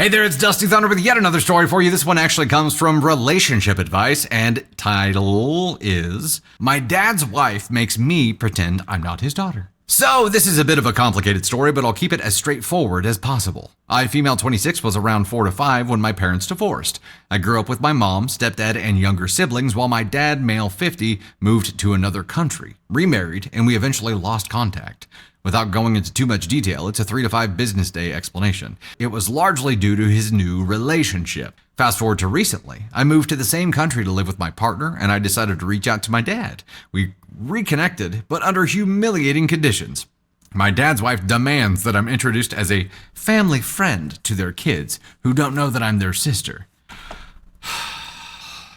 Hey there, it's Dusty Thunder with yet another story for you. This one actually comes from Relationship Advice, and title is My Dad's Wife Makes Me Pretend I'm Not His Daughter. So this is a bit of a complicated story, but I'll keep it as straightforward as possible. I, female 26, was around 4 to 5 when my parents divorced. I grew up with my mom, stepdad, and younger siblings, while my dad, male 50, moved to another country, remarried, and we eventually lost contact. Without going into too much detail, it's a 3 to 5 business day explanation. It was largely due to his new relationship. Fast forward to recently, I moved to the same country to live with my partner, and I decided to reach out to my dad. We reconnected, but under humiliating conditions. My dad's wife demands that I'm introduced as a family friend to their kids, who don't know that I'm their sister.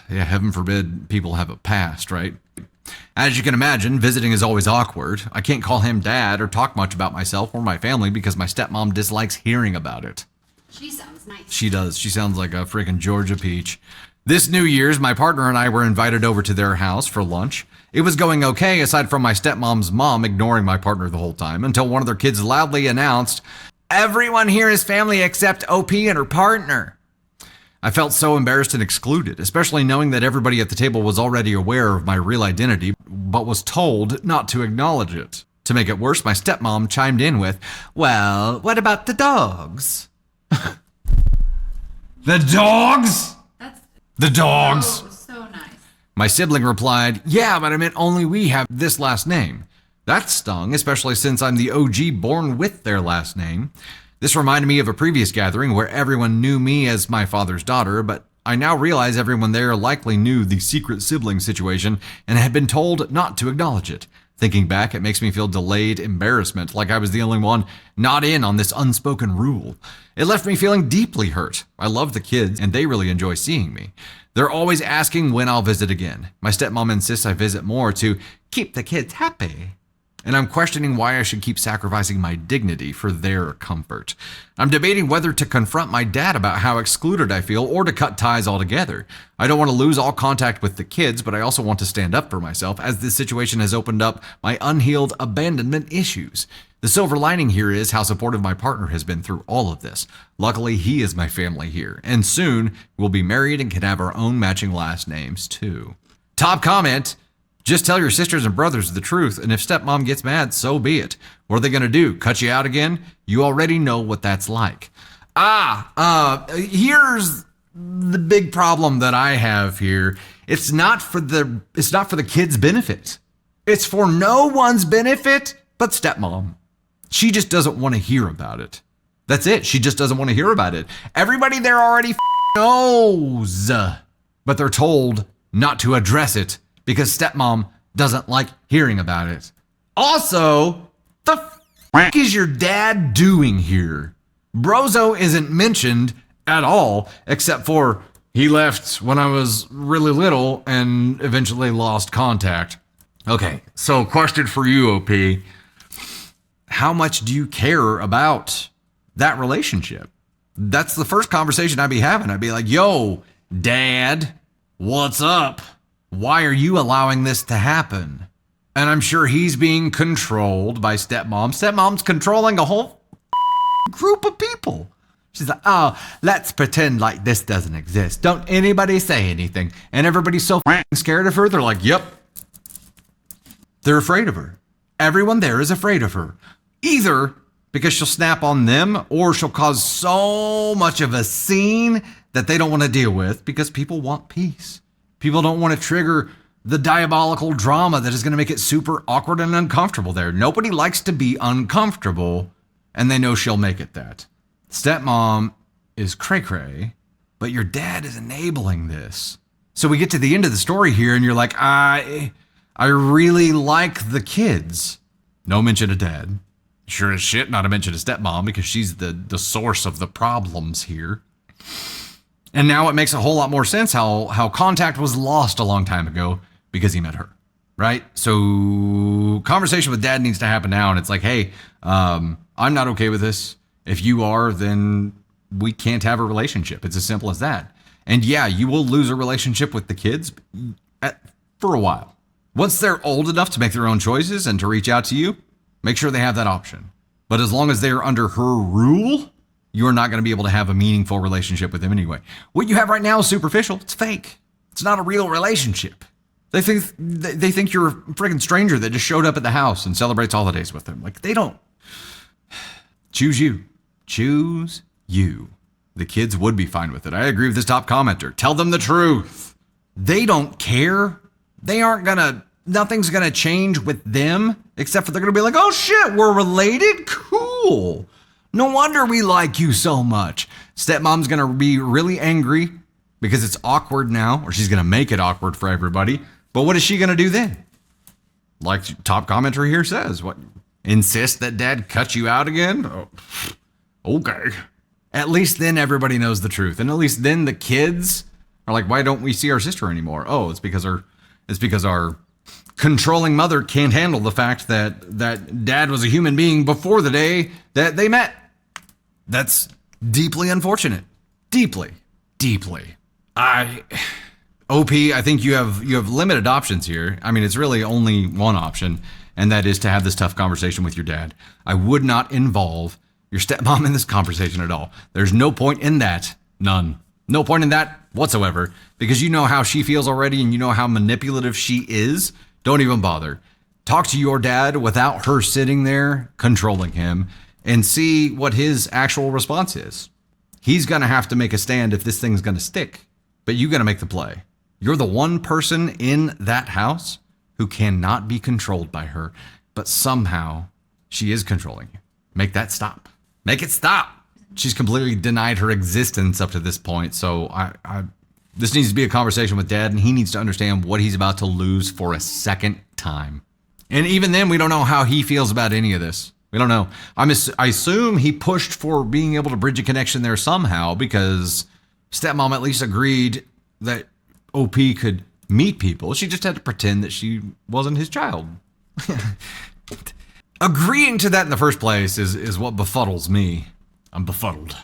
Yeah, heaven forbid people have a past, right? As you can imagine, visiting is always awkward. I can't call him dad or talk much about myself or my family because my stepmom dislikes hearing about it. She sounds nice. She does. She sounds like a freaking Georgia peach. This New Year's, my partner and I were invited over to their house for lunch. It was going okay, aside from my stepmom's mom ignoring my partner the whole time, until one of their kids loudly announced, "Everyone here is family except OP and her partner." I felt so embarrassed and excluded, especially knowing that everybody at the table was already aware of my real identity, but was told not to acknowledge it. To make it worse, my stepmom chimed in with, "Well, what about the dogs?" The dogs? The dogs. So nice. My sibling replied, "Yeah, but I meant only we have this last name." That stung, especially since I'm the OG born with their last name. This reminded me of a previous gathering where everyone knew me as my father's daughter, but I now realize everyone there likely knew the secret sibling situation and had been told not to acknowledge it. Thinking back, it makes me feel delayed embarrassment, like I was the only one not in on this unspoken rule. It left me feeling deeply hurt. I love the kids, and they really enjoy seeing me. They're always asking when I'll visit again. My stepmom insists I visit more to keep the kids happy. And I'm questioning why I should keep sacrificing my dignity for their comfort. I'm debating whether to confront my dad about how excluded I feel or to cut ties altogether. I don't want to lose all contact with the kids, but I also want to stand up for myself, as this situation has opened up my unhealed abandonment issues. The silver lining here is how supportive my partner has been through all of this. Luckily, he is my family here, and soon we'll be married and can have our own matching last names too. Top comment: just tell your sisters and brothers the truth, and if stepmom gets mad, so be it. What are they going to do? Cut you out again? You already know what that's like. Here's the big problem that I have here. It's not for the kids' benefit. It's for no one's benefit but stepmom. She just doesn't want to hear about it. That's it. She just doesn't want to hear about it. Everybody there already knows, but they're told not to address it because stepmom doesn't like hearing about it. Also, the f*** is your dad doing here? Brozo isn't mentioned at all, except for he left when I was really little and eventually lost contact. Okay, so question for you, OP. How much do you care about that relationship? That's the first conversation I'd be having. I'd be like, "Yo, dad, what's up? Why are you allowing this to happen?" And I'm sure he's being controlled by stepmom. Stepmom's controlling a whole group of people. She's like, "Oh, let's pretend like this doesn't exist. Don't anybody say anything." And everybody's so scared of her. They're like, "Yep." They're afraid of her. Everyone there is afraid of her. Either because she'll snap on them or she'll cause so much of a scene that they don't want to deal with because people want peace. People don't want to trigger the diabolical drama that is going to make it super awkward and uncomfortable there. Nobody likes to be uncomfortable, and they know she'll make it that. Stepmom is cray-cray, but your dad is enabling this. So we get to the end of the story here, and you're like, I really like the kids. No mention of dad. Sure as shit not a mention of stepmom because she's the source of the problems here. And now it makes a whole lot more sense how contact was lost a long time ago because he met her, right? So conversation with dad needs to happen now. And it's like, hey, I'm not okay with this. If you are, then we can't have a relationship. It's as simple as that. And yeah, you will lose a relationship with the kids for a while. Once they're old enough to make their own choices and to reach out to you, make sure they have that option. But as long as they're under her rule, you're not going to be able to have a meaningful relationship with him anyway. What you have right now is superficial. It's fake. It's not a real relationship. They think you're a friggin' stranger that just showed up at the house and celebrates holidays with them. Like, they don't. Choose you. Choose you. The kids would be fine with it. I agree with this top commenter. Tell them the truth. They don't care. Nothing's gonna change with them, except for they're gonna be like, oh shit, we're related? Cool. No wonder we like you so much. Stepmom's gonna be really angry because it's awkward now, or she's gonna make it awkward for everybody. But what is she gonna do then? Like top commenter here says, what? Insist that dad cut you out again? Oh, okay. At least then everybody knows the truth. And at least then the kids are like, why don't we see our sister anymore? Oh, it's because our controlling mother can't handle the fact that dad was a human being before the day that they met. That's deeply unfortunate. Deeply. OP, I think you have limited options here. I mean, it's really only one option, and that is to have this tough conversation with your dad. I would not involve your stepmom in this conversation at all. There's no point in that. None. No point in that whatsoever, because you know how she feels already and you know how manipulative she is. Don't even bother. Talk to your dad without her sitting there controlling him and see what his actual response is. He's going to have to make a stand if this thing's going to stick, but you got to make the play. You're the one person in that house who cannot be controlled by her, but somehow she is controlling you. Make that stop. Make it stop. She's completely denied her existence up to this point. So this needs to be a conversation with dad, and he needs to understand what he's about to lose for a second time. And even then, we don't know how he feels about any of this. We don't know. I assume he pushed for being able to bridge a connection there somehow, because stepmom at least agreed that OP could meet people. She just had to pretend that she wasn't his child. Agreeing to that in the first place is what befuddles me. I'm befuddled.